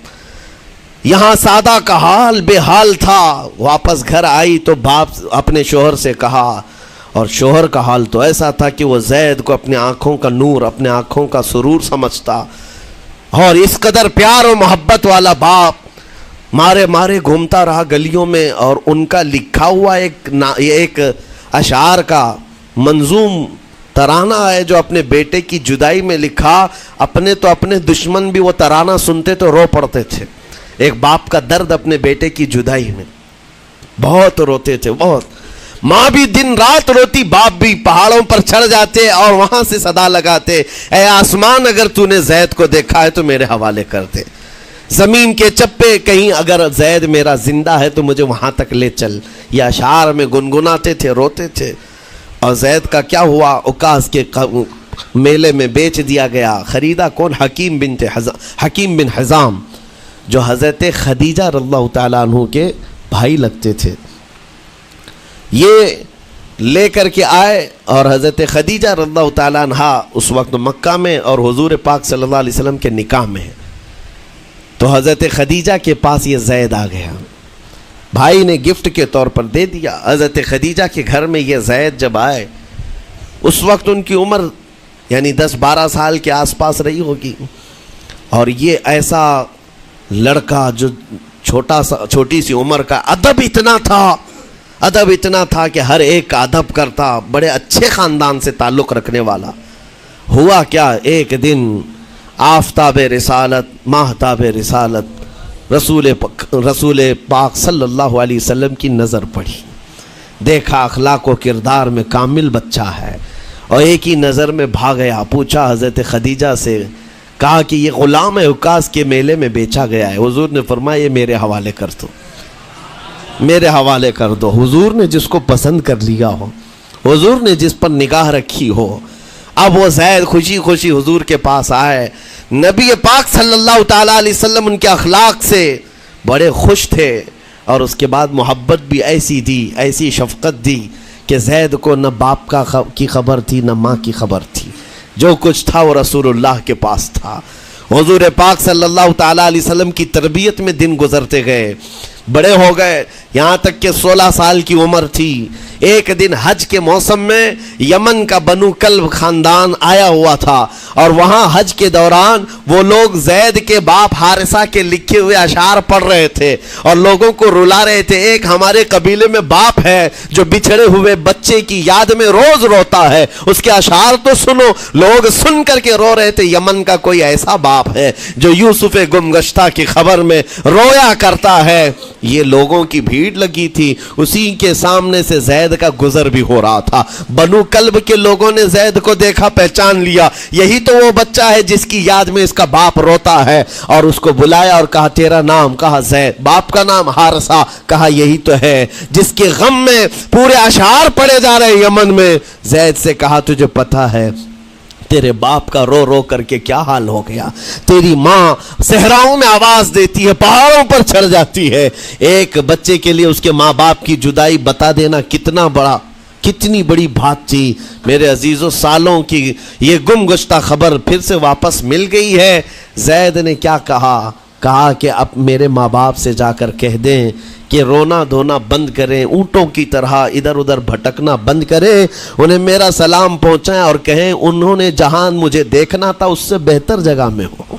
یہاں سعدہ کا حال بے حال تھا. واپس گھر آئی تو باپ اپنے شوہر سے کہا, اور شوہر کا حال تو ایسا تھا کہ وہ زید کو اپنے آنکھوں کا نور, اپنے آنکھوں کا سرور سمجھتا, اور اس قدر پیار و محبت والا باپ مارے مارے گھومتا رہا گلیوں میں. اور ان کا لکھا ہوا ایک اشعار کا منظوم ترانہ ہے جو اپنے بیٹے کی جدائی میں لکھا. اپنے تو اپنے دشمن بھی وہ ترانہ سنتے تو رو پڑتے تھے. ایک باپ کا درد اپنے بیٹے کی جدائی میں, بہت روتے تھے, بہت. ماں بھی دن رات روتی, باپ بھی پہاڑوں پر چڑھ جاتے اور وہاں سے صدا لگاتے, اے آسمان اگر تو نے زید کو دیکھا ہے تو میرے حوالے کر دے. زمین کے چپے کہیں اگر زید میرا زندہ ہے تو مجھے وہاں تک لے چل. یہ اشعار میں گنگناتے تھے, روتے تھے. اور زید کا کیا ہوا, عکاظ کے میلے میں بیچ دیا گیا. خریدا کون, حکیم بن حزام, جو حضرت خدیجہ رضی اللہ تعالیٰ عنہ کے بھائی لگتے تھے. یہ لے کر کے آئے اور حضرت خدیجہ رضی اللہ تعالیٰ عنہ اس وقت مکہ میں اور حضور پاک صلی اللہ علیہ وسلم کے نکاح میں. تو حضرت خدیجہ کے پاس یہ زید آ گیا, بھائی نے گفٹ کے طور پر دے دیا. حضرت خدیجہ کے گھر میں یہ زید جب آئے, اس وقت ان کی عمر یعنی 10-12 سال کے آس پاس رہی ہوگی. اور یہ ایسا لڑکا جو چھوٹی سی عمر کا, ادب اتنا تھا کہ ہر ایک کا ادب کرتا, بڑے اچھے خاندان سے تعلق رکھنے والا. ہوا کیا, ایک دن آفتاب رسالت, ماہتاب رسالت رسول پاک صلی اللہ علیہ وسلم کی نظر پڑی. دیکھا اخلاق و کردار میں کامل بچہ ہے, اور ایک ہی نظر میں بھاگ گیا. پوچھا حضرت خدیجہ سے, کہا کہ یہ غلام ہے, عکاظ کے میلے میں بیچا گیا ہے. حضور نے فرمایا یہ میرے حوالے کر دو, میرے حوالے کر دو. حضور نے جس کو پسند کر لیا ہو, حضور نے جس پر نگاہ رکھی ہو. اب وہ زید خوشی خوشی حضور کے پاس آئے. نبی پاک صلی اللہ تعالیٰ علیہ وسلم ان کے اخلاق سے بڑے خوش تھے, اور اس کے بعد محبت بھی ایسی دی، ایسی شفقت دی کہ زید کو نہ باپ کی خبر تھی نہ ماں کی خبر تھی، جو کچھ تھا وہ رسول اللہ کے پاس تھا۔ حضور پاک صلی اللہ تعالیٰ علیہ وسلم کی تربیت میں دن گزرتے گئے، بڑے ہو گئے، یہاں تک کہ 16 سال کی عمر تھی۔ ایک دن حج کے موسم میں یمن کا بنو کلب خاندان آیا ہوا تھا، اور وہاں حج کے دوران وہ لوگ زید کے باپ حارثہ کے لکھے ہوئے اشعار پڑھ رہے تھے اور لوگوں کو رلا رہے تھے۔ ایک ہمارے قبیلے میں باپ ہے جو بچھڑے ہوئے بچے کی یاد میں روز روتا ہے، اس کے اشعار تو سنو۔ لوگ سن کر کے رو رہے تھے، یمن کا کوئی ایسا باپ ہے جو یوسف گمگشتہ کی خبر میں رویا کرتا ہے۔ یہ لوگوں کی بھیڑ لگی تھی، اسی کے سامنے سے زید کا گزر بھی ہو رہا تھا۔ بنو کلب کے لوگوں نے زید کو دیکھا، پہچان لیا، یہی تو وہ بچہ ہے جس کی یاد میں اس کا باپ روتا ہے، اور اس کو بلایا اور کہا تیرا نام؟ کہا زید۔ باپ کا نام حارثہ، کہا یہی تو ہے جس کے غم میں پورے اشعار پڑے جا رہے یمن میں۔ زید سے کہا تجھے پتہ ہے تیرے باپ کا رو رو کر کے کیا حال ہو گیا؟ تیری ماں صحراؤں میں آواز دیتی ہے، پہاڑوں پر چڑھ جاتی ہے۔ ایک بچے کے لیے اس کے ماں باپ کی جدائی بتا دینا کتنی بڑی بات تھی۔ میرے عزیزوں، سالوں کی یہ گم گشتہ خبر پھر سے واپس مل گئی ہے۔ زید نے کیا کہا کہ اب میرے ماں باپ سے جا کر کہہ دیں کہ رونا دھونا بند کریں، اونٹوں کی طرح ادھر ادھر بھٹکنا بند کریں، انہیں میرا سلام پہنچائیں اور کہیں انہوں نے جہاں مجھے دیکھنا تھا اس سے بہتر جگہ میں ہوں،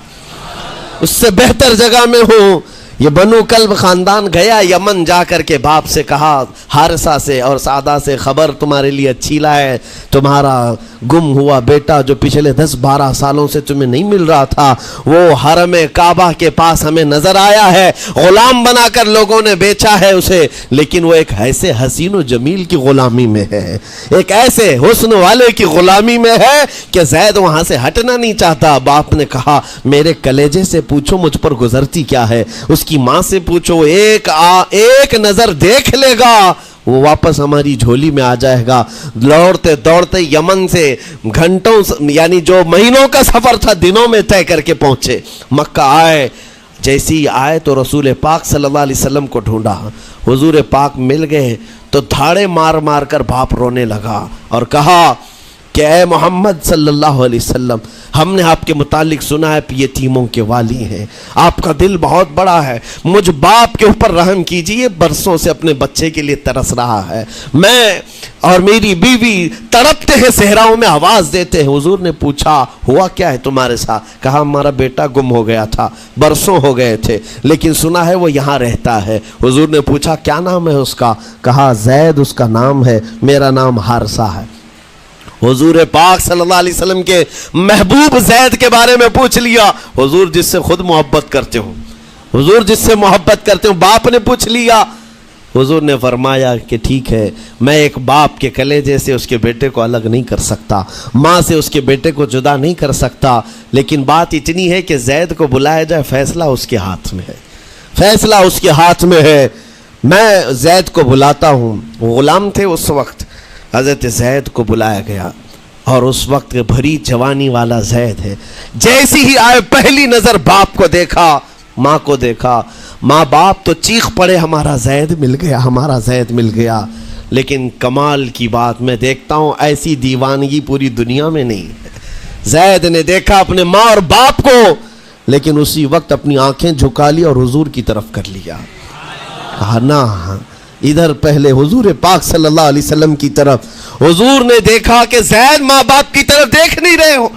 اس سے بہتر جگہ میں ہوں۔ یہ بنو کلب خاندان گیا یمن، جا کر کے باپ سے کہا، حارثہ سے اور سعدہ سے، خبر تمہارے لیے اچھی لائے، تمہارا گم ہوا بیٹا جو پچھلے 10-12 سالوں سے تمہیں نہیں مل رہا تھا، وہ حرم کعبہ کے پاس ہمیں نظر آیا ہے، غلام بنا کر لوگوں نے بیچا ہے اسے، لیکن وہ ایک ایسے حسین و جمیل کی غلامی میں ہے، ایک ایسے حسن والے کی غلامی میں ہے کہ زید وہاں سے ہٹنا نہیں چاہتا۔ باپ نے کہا میرے کلیجے سے پوچھو مجھ پر گزرتی کیا ہے، اس کی ماں سے پوچھو، ایک نظر دیکھ لے گا وہ واپس ہماری جھولی میں آ جائے گا۔ دوڑتے دوڑتے یمن سے گھنٹوں یعنی جو مہینوں کا سفر تھا دنوں میں طے کر کے پہنچے، مکہ آئے۔ جیسے ہی آئے تو رسول پاک صلی اللہ علیہ وسلم کو ڈھونڈا، حضور پاک مل گئے تو دھاڑے مار مار کر باپ رونے لگا اور کہا کہ اے محمد صلی اللہ علیہ وسلم، ہم نے آپ کے متعلق سنا ہے یتیموں کے والی ہیں، آپ کا دل بہت بڑا ہے، مجھ باپ کے اوپر رحم کیجئے، برسوں سے اپنے بچے کے لیے ترس رہا ہے، میں اور میری بیوی تڑپتے ہیں، صحراؤں میں آواز دیتے ہیں۔ حضور نے پوچھا ہوا کیا ہے تمہارے ساتھ؟ کہا ہمارا بیٹا گم ہو گیا تھا، برسوں ہو گئے تھے، لیکن سنا ہے وہ یہاں رہتا ہے۔ حضور نے پوچھا کیا نام ہے اس کا؟ کہا زید اس کا نام ہے، میرا نام حارثہ ہے۔ حضور پاک صلی اللہ علیہ وسلم کے محبوب زید کے بارے میں پوچھ لیا، حضور جس سے خود محبت کرتے ہوں، حضور جس سے محبت کرتے ہوں، باپ نے پوچھ لیا۔ حضور نے فرمایا کہ ٹھیک ہے، میں ایک باپ کے کلیجے سے اس کے بیٹے کو الگ نہیں کر سکتا، ماں سے اس کے بیٹے کو جدا نہیں کر سکتا، لیکن بات اتنی ہے کہ زید کو بلایا جائے، فیصلہ اس کے ہاتھ میں ہے، فیصلہ اس کے ہاتھ میں ہے۔ میں زید کو بلاتا ہوں۔ غلام تھے اس وقت، حضرت زید کو بلایا گیا اور اس وقت بھری جوانی والا زید ہے، جیسی ہی آئے پہلی نظر باپ کو دیکھا، ماں کو دیکھا، ماں باپ تو چیخ پڑے ہمارا زید مل گیا، ہمارا زید مل گیا۔ لیکن کمال کی بات میں دیکھتا ہوں ایسی دیوانگی پوری دنیا میں نہیں ہے۔ زید نے دیکھا اپنے ماں اور باپ کو، لیکن اسی وقت اپنی آنکھیں جھکا لی اور حضور کی طرف کر لیا، کہا نہ، ادھر پہلے حضور پاک صلی اللہ علیہ وسلم کی طرف۔ حضور نے دیکھا کہ زید ماں باپ کی طرف دیکھ نہیں رہے ہو،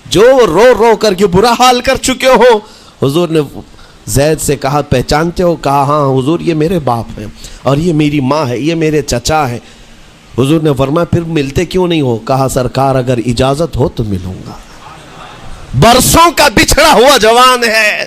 جو رو رو کر کے برا حال کر چکے ہو۔ حضور نے زید سے کہا پہچانتے ہو؟ کہا ہاں حضور، یہ میرے باپ ہیں اور یہ میری ماں ہے، یہ میرے چچا ہیں۔ حضور نے فرمایا پھر ملتے کیوں نہیں ہو؟ کہا سرکار اگر اجازت ہو تو ملوں گا، برسوں کا بچھڑا ہوا جوان ہے،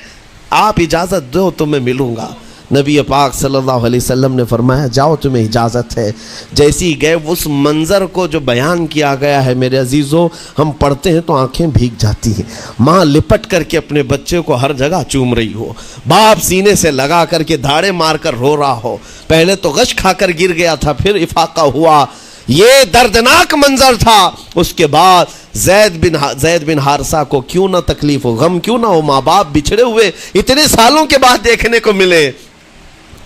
آپ اجازت دو تو میں ملوں گا۔ نبی پاک صلی اللہ علیہ وسلم نے فرمایا جاؤ تمہیں اجازت ہے۔ جیسی گئے اس منظر کو جو بیان کیا گیا ہے میرے عزیزوں، ہم پڑھتے ہیں تو آنکھیں بھیگ جاتی ہیں۔ ماں لپٹ کر کے اپنے بچے کو ہر جگہ چوم رہی ہو، باپ سینے سے لگا کر کے دھاڑے مار کر رو رہا ہو، پہلے تو غش کھا کر گر گیا تھا، پھر افاقہ ہوا، یہ دردناک منظر تھا۔ اس کے بعد زید بن حارثہ کو کیوں نہ تکلیف ہو، غم کیوں نہ ہو، ماں باپ بچھڑے ہوئے اتنے سالوں کے بعد دیکھنے کو ملے۔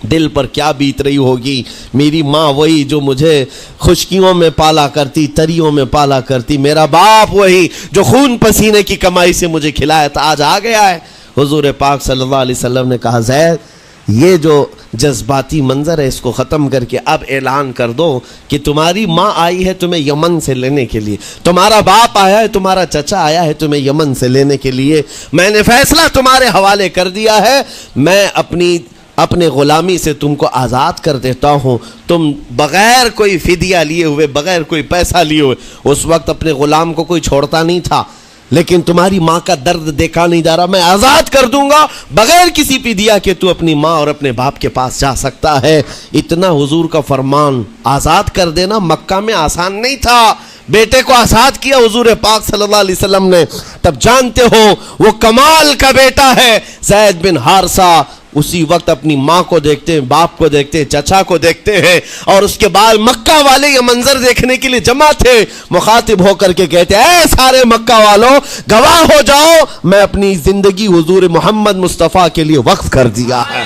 دل پر کیا بیت رہی ہوگی. میری ماں وہی جو مجھے خشکیوں میں پالا کرتی, تریوں میں پالا کرتی, میرا باپ وہی جو خون پسینے کی کمائی سے مجھے کھلایا تھا, آج آ گیا ہے. حضور پاک صلی اللہ علیہ وسلم نے کہا زید یہ جو جذباتی منظر ہے اس کو ختم کر کے اب اعلان کر دو کہ تمہاری ماں آئی ہے تمہیں یمن سے لینے کے لیے, تمہارا باپ آیا ہے, تمہارا چچا آیا ہے تمہیں یمن سے لینے کے لیے, میں نے فیصلہ تمہارے حوالے کر دیا ہے, میں اپنے غلامی سے تم کو آزاد کر دیتا ہوں. تم بغیر کوئی فدیہ لیے ہوئے, بغیر کوئی پیسہ لیے ہوئے, اس وقت اپنے غلام کو کوئی چھوڑتا نہیں تھا, لیکن تمہاری ماں کا درد دیکھا نہیں جا رہا, میں آزاد کر دوں گا بغیر کسی فدیہ کے, تو اپنی ماں اور اپنے باپ کے پاس جا سکتا ہے. اتنا حضور کا فرمان, آزاد کر دینا مکہ میں آسان نہیں تھا. بیٹے کو آزاد کیا حضور پاک صلی اللہ علیہ وسلم نے, تب جانتے ہو وہ کمال کا بیٹا ہے زید بن حارثہ. اسی وقت اپنی ماں کو دیکھتے ہیں, باپ کو دیکھتے ہیں, چچا کو دیکھتے ہیں, اور اس کے بعد مکہ والے یہ منظر دیکھنے کے لیے جمع تھے. مخاطب ہو کر کے کہتے ہیں اے سارے مکہ والوں گواہ ہو جاؤ, میں اپنی زندگی حضور محمد مصطفیٰ کے لیے وقف کر دیا ہے,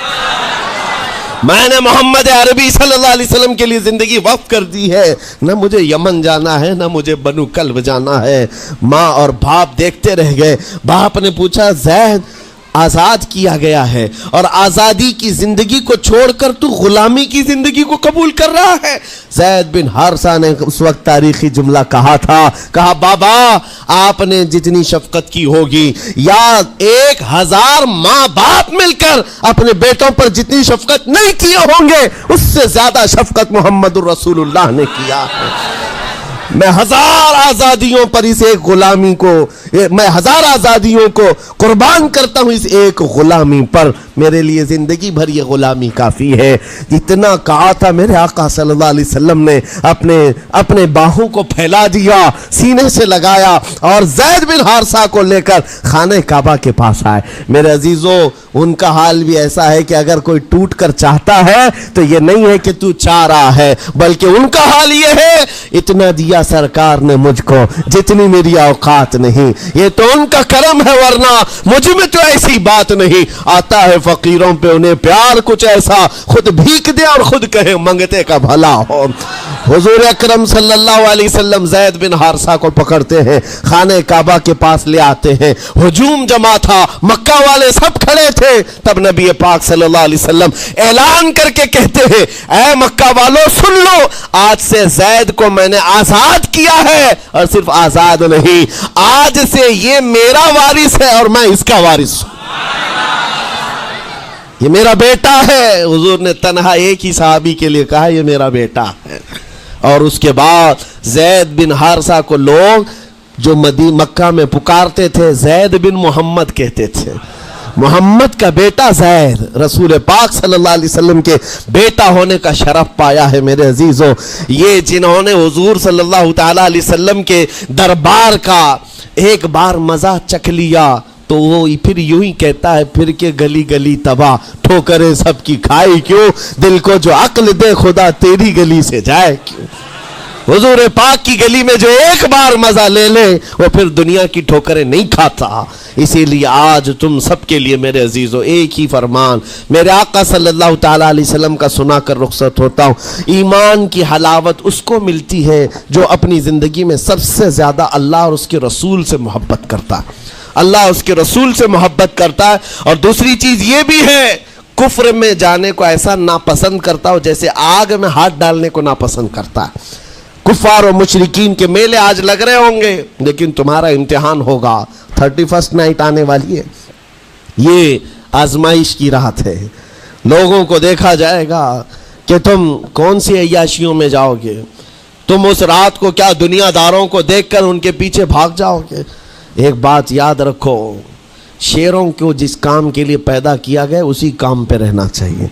میں نے محمد عربی صلی اللہ علیہ وسلم کے لیے زندگی وقف کر دی ہے. نہ مجھے یمن جانا ہے, نہ مجھے بنو کلب جانا ہے. ماں اور باپ دیکھتے رہ گئے. باپ نے پوچھا زید آزاد کیا گیا ہے اور آزادی کی زندگی کو چھوڑ کر تو غلامی کی زندگی کو قبول کر رہا ہے. زید بن حارثہ نے اس وقت تاریخی جملہ کہا تھا, کہا بابا آپ نے جتنی شفقت کی ہوگی یا 1000 ماں باپ مل کر اپنے بیٹوں پر جتنی شفقت نہیں کیے ہوں گے اس سے زیادہ شفقت محمد الرسول اللہ نے کیا ہے. میں 1000 آزادیوں پر اس ایک غلامی کو, میں 1000 آزادیوں کو قربان کرتا ہوں اس ایک غلامی پر, میرے لیے زندگی بھر یہ غلامی کافی ہے. اتنا کہا تھا میرے آقا صلی اللہ علیہ وسلم نے اپنے باہوں کو پھیلا دیا, سینے سے لگایا اور زید بن حارثہ کو لے کر خانہ کعبہ کے پاس آئے. میرے عزیزو ان کا حال بھی ایسا ہے کہ اگر کوئی ٹوٹ کر چاہتا ہے تو یہ نہیں ہے کہ تو چاہ رہا ہے, بلکہ ان کا حال یہ ہے اتنا دیا سرکار نے مجھ کو جتنی میری اوقات نہیں, یہ تو ان کا کرم ہے ورنہ مجھ میں تو ایسی بات نہیں. آتا ہے فقیروں پہ انہیں پیار کچھ ایسا, خود بھیک دے اور خود کہے منگتے کا بھلا ہو. حضور اکرم صلی اللہ علیہ وسلم زید بن حارثہ کو پکڑتے ہیں, خانہ کعبہ کے پاس لے آتے ہیں. ہجوم جمع تھا, مکہ والے سب کھڑے تھے. تب نبی پاک صلی اللہ علیہ وسلم اعلان کر کے کہتے ہیں اے مکہ والوں سن لو, آج سے زید کو میں نے آزاد کیا ہے, اور صرف آزاد نہیں, آج سے یہ میرا وارث ہے اور میں اس کا وارث ہوں, یہ میرا بیٹا ہے. حضور نے تنہا ایک ہی صحابی کے لیے کہا یہ میرا بیٹا ہے. اور اس کے بعد زید بن حارثہ کو لوگ جو مکہ میں پکارتے تھے زید بن محمد کہتے تھے. محمد کا بیٹا زید, رسول پاک صلی اللہ علیہ وسلم کے بیٹا ہونے کا شرف پایا ہے. میرے عزیزوں یہ جنہوں نے حضور صلی اللہ تعالی علیہ وسلم کے دربار کا ایک بار مزہ چکھ لیا تو وہ پھر یوں ہی کہتا ہے پھر کے گلی گلی تباہ, ٹھوکریں سب کی کھائی کیوں, دل کو جو عقل دے خدا تیری گلی سے جائے کیوں. حضور پاک کی گلی میں جو ایک بار مزہ لے لے وہ پھر دنیا کی ٹھوکریں نہیں کھاتا. اسی لیے آج تم سب کے لیے میرے عزیزو ایک ہی فرمان میرے آقا صلی اللہ تعالی علیہ وسلم کا سنا کر رخصت ہوتا ہوں. ایمان کی حلاوت اس کو ملتی ہے جو اپنی زندگی میں سب سے زیادہ اللہ اور اس کے رسول سے محبت کرتا ہے, اللہ اس کے رسول سے محبت کرتا ہے. اور دوسری چیز یہ بھی ہے کفر میں جانے کو ایسا ناپسند کرتا ہو جیسے آگ میں ہاتھ ڈالنے کو ناپسند کرتا ہے. کفار و مشرکین کے میلے آج لگ رہے ہوں گے لیکن تمہارا امتحان ہوگا. 31 نائٹ آنے والی ہے, یہ آزمائش کی رات ہے. لوگوں کو دیکھا جائے گا کہ تم کون سی عیاشیوں میں جاؤ گے. تم اس رات کو کیا دنیا داروں کو دیکھ کر ان کے پیچھے بھاگ جاؤ گے. ایک بات یاد رکھو, شیروں کو جس کام کے لیے پیدا کیا گیا اسی کام پہ رہنا چاہیے,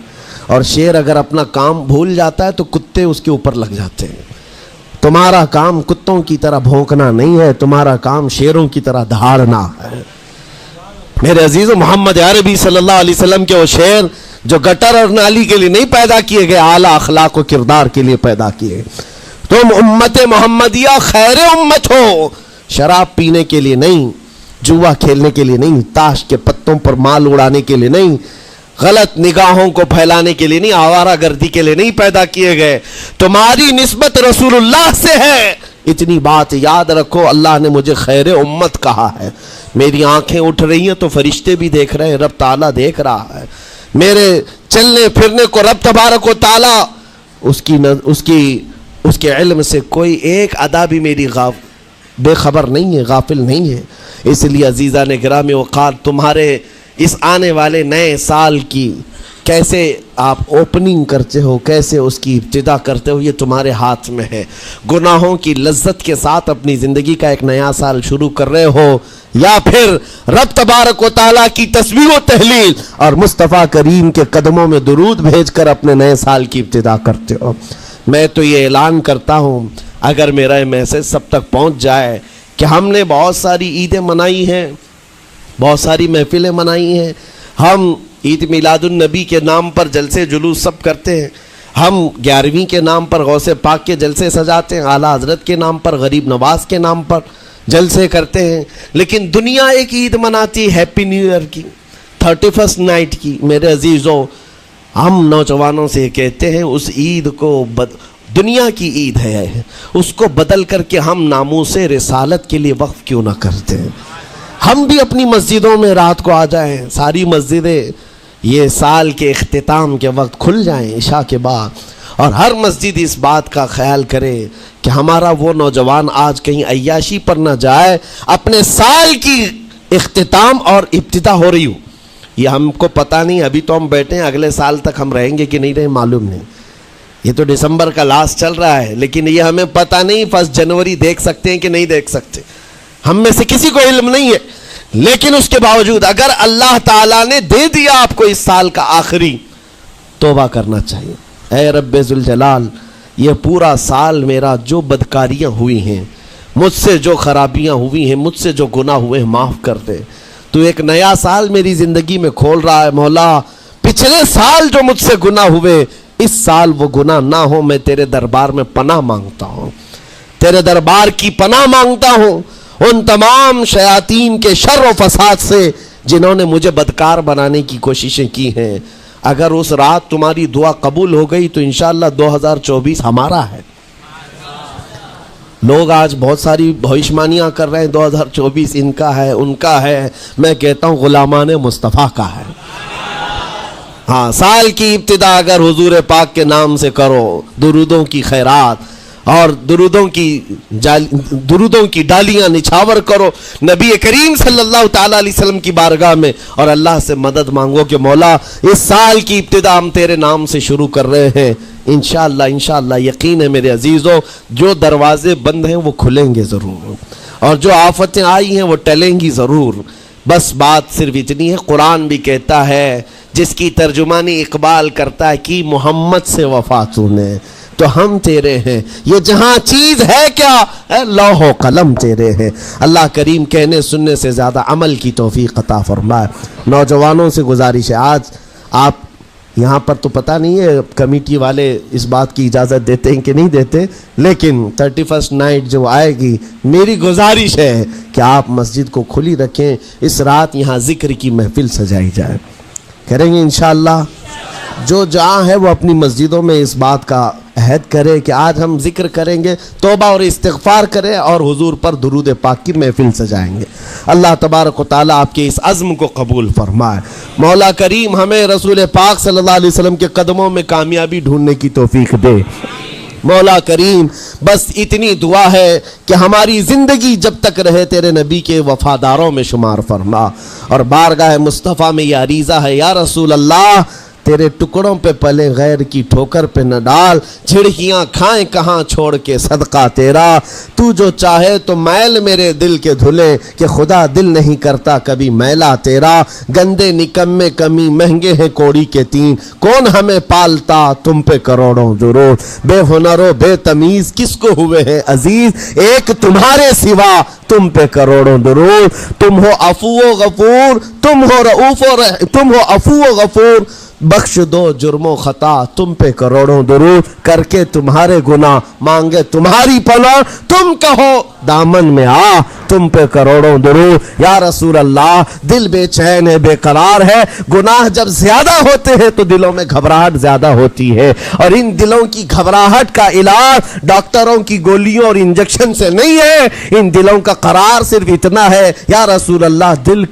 اور شیر اگر اپنا کام بھول جاتا ہے تو کتے اس کے اوپر لگ جاتے ہیں. تمہارا کام کتوں کی طرح بھونکنا نہیں ہے, تمہارا کام شیروں کی طرح دہاڑنا ہے. میرے عزیز محمد عربی صلی اللہ علیہ وسلم کے وہ شیر جو گٹر اور نالی کے لیے نہیں پیدا کیے گئے, اعلیٰ اخلاق و کردار کے لیے پیدا کیے. تم امت محمدیہ خیر امت ہو, شراب پینے کے لیے نہیں, جوا کھیلنے کے لیے نہیں, تاش کے پتوں پر مال اڑانے کے لیے نہیں, غلط نگاہوں کو پھیلانے کے لیے نہیں، آوارہ گردی کے لیے نہیں پیدا کیے گئے، تمہاری نسبت رسول اللہ سے ہے۔ اتنی بات یاد رکھو، اللہ نے مجھے خیر امت کہا ہے۔ میری آنکھیں اٹھ رہی ہیں تو فرشتے بھی دیکھ رہے ہیں، رب تعالیٰ دیکھ رہا ہے۔ میرے چلنے پھرنے کو رب تبارک و تعالیٰ اس کے علم سے کوئی ایک ادا بھی میری بے خبر نہیں ہے، غافل نہیں ہے۔ اس لیے عزیزان گرامی اوقات، تمہارے اس آنے والے نئے سال کی کیسے آپ اوپننگ کرتے ہو، کیسے اس کی ابتدا کرتے ہو، یہ تمہارے ہاتھ میں ہے۔ گناہوں کی لذت کے ساتھ اپنی زندگی کا ایک نیا سال شروع کر رہے ہو، یا پھر رب تبارک و تعالیٰ کی تسبیح و تہلیل اور مصطفیٰ کریم کے قدموں میں درود بھیج کر اپنے نئے سال کی ابتدا کرتے ہو۔ میں تو یہ اعلان کرتا ہوں، اگر میرا یہ میسج سب تک پہنچ جائے کہ ہم نے بہت ساری عیدیں منائی ہیں، بہت ساری محفلیں منائی ہیں، ہم عید میلاد النبی کے نام پر جلسے جلوس سب کرتے ہیں، ہم 11ویں کے نام پر غوث پاک کے جلسے سجاتے ہیں، اعلیٰ حضرت کے نام پر، غریب نواز کے نام پر جلسے کرتے ہیں، لیکن دنیا ایک عید مناتی ہے ہیپی نیو ایئر کی، 31st نائٹ کی۔ میرے عزیزوں، ہم نوجوانوں سے کہتے ہیں اس عید کو دنیا کی عید ہے، اس کو بدل کر کے ہم ناموس رسالت کے لیے وقف کیوں نہ کرتے ہیں؟ ہم بھی اپنی مسجدوں میں رات کو آ جائیں، ساری مسجدیں یہ سال کے اختتام کے وقت کھل جائیں عشاء کے بعد، اور ہر مسجد اس بات کا خیال کرے کہ ہمارا وہ نوجوان آج کہیں عیاشی پر نہ جائے، اپنے سال کی اختتام اور ابتدا ہو رہی ہو۔ یہ ہم کو پتہ نہیں، ابھی تو ہم بیٹھے ہیں، اگلے سال تک ہم رہیں گے کہ نہیں رہیں معلوم نہیں، یہ تو دسمبر کا لاسٹ چل رہا ہے، لیکن یہ ہمیں پتہ نہیں 1 جنوری دیکھ سکتے ہیں کہ نہیں دیکھ سکتے، ہم میں سے کسی کو علم نہیں ہے۔ لیکن اس کے باوجود اگر اللہ تعالیٰ نے دے دیا آپ کو اس سال کا آخری، توبہ کرنا چاہیے۔ اے رب ذوالجلال، یہ پورا سال میرا جو بدکاریاں ہوئی ہیں، مجھ سے جو خرابیاں ہوئی ہیں، مجھ سے جو گناہ ہوئے ہیں، معاف کر دے۔ تو ایک نیا سال میری زندگی میں کھول رہا ہے، مولا پچھلے سال جو مجھ سے گناہ ہوئے، اس سال وہ گناہ نہ ہو۔ میں تیرے دربار میں پناہ مانگتا ہوں، تیرے دربار کی پناہ مانگتا ہوں ان تمام شیاطین کے شر و فساد سے جنہوں نے مجھے بدکار بنانے کی کوششیں کی ہیں۔ اگر اس رات تمہاری دعا قبول ہو گئی تو انشاءاللہ 2024 ہمارا ہے۔ لوگ آج بہت ساری بھوشمانیاں کر رہے ہیں، 2024 ان کا ہے، ان کا ہے۔ میں کہتا ہوں غلامان مصطفیٰ کا ہے۔ ہاں، سال کی ابتدا اگر حضور پاک کے نام سے کرو، درودوں کی خیرات اور درودوں کی ڈالیاں نچھاور کرو نبی کریم صلی اللہ تعالیٰ علیہ وسلم کی بارگاہ میں، اور اللہ سے مدد مانگو کہ مولا اس سال کی ابتدا ہم تیرے نام سے شروع کر رہے ہیں، انشاءاللہ یقین ہے میرے عزیزوں، جو دروازے بند ہیں وہ کھلیں گے ضرور، اور جو آفتیں آئی ہیں وہ ٹلیں گی ضرور۔ بس بات صرف اتنی ہے، قرآن بھی کہتا ہے، جس کی ترجمانی اقبال کرتا ہے کہ محمد سے وفا نے تو ہم تیرے ہیں، یہ جہاں چیز ہے کیا ہے، لوح و قلم تیرے ہیں۔ اللہ کریم کہنے سننے سے زیادہ عمل کی توفیق عطا فرمائے۔ نوجوانوں سے گزارش ہے، آج آپ یہاں پر تو پتہ نہیں ہے کمیٹی والے اس بات کی اجازت دیتے ہیں کہ نہیں دیتے، لیکن 31st نائٹ جو آئے گی، میری گزارش ہے کہ آپ مسجد کو کھلی رکھیں، اس رات یہاں ذکر کی محفل سجائی جائے، کریں گے انشاءاللہ۔ جو جہاں ہے وہ اپنی مسجدوں میں اس بات کا عہد کرے کہ آج ہم ذکر کریں گے، توبہ اور استغفار کریں، اور حضور پر درود پاک کی محفل سجائیں گے۔ اللہ تبارک و تعالیٰ آپ کے اس عزم کو قبول فرمائے۔ مولا کریم ہمیں رسول پاک صلی اللہ علیہ وسلم کے قدموں میں کامیابی ڈھونڈنے کی توفیق دے۔ مولا کریم بس اتنی دعا ہے کہ ہماری زندگی جب تک رہے تیرے نبی کے وفاداروں میں شمار فرما، اور بارگاہ مصطفیٰ میں یہ عریضہ ہے، یا رسول اللہ تیرے ٹکڑوں پہ پلے، غیر کی ٹھوکر پہ نہ ڈال، جھڑکیاں کھائیں کہاں چھوڑ کے صدقہ تیرا، تو جو چاہے تو میل میرے دل کے دھلے، کہ خدا دل نہیں کرتا کبھی میلا تیرا، گندے نکمے کمی مہنگے ہیں کوڑی کے 3، کون ہمیں پالتا تم پہ کروڑوں ضرور، بے ہنر و بے تمیز کس کو ہوئے ہیں عزیز، ایک تمہارے سوا تم پہ کروڑوں درود، تم ہو عفو و غفور، تم ہو عفو و غفور، بخش دو جرم و خطا تم پہ کروڑوں درود، کر کے تمہارے گناہ مانگے تمہاری پناہ، تم کہو دامن میں آ تم پہ کروڑوں درود۔ یا رسول اللہ دل بے چین ہے، بے قرار ہے، گناہ جب زیادہ ہوتے ہیں تو دلوں میں گھبراہٹ زیادہ ہوتی ہے، اور ان دلوں کی گھبراہٹ کا علاج ڈاکٹروں کی گولیوں اور انجیکشن سے نہیں ہے، ان دلوں کا قرار صرف اتنا ہے یا رسول اللہ دل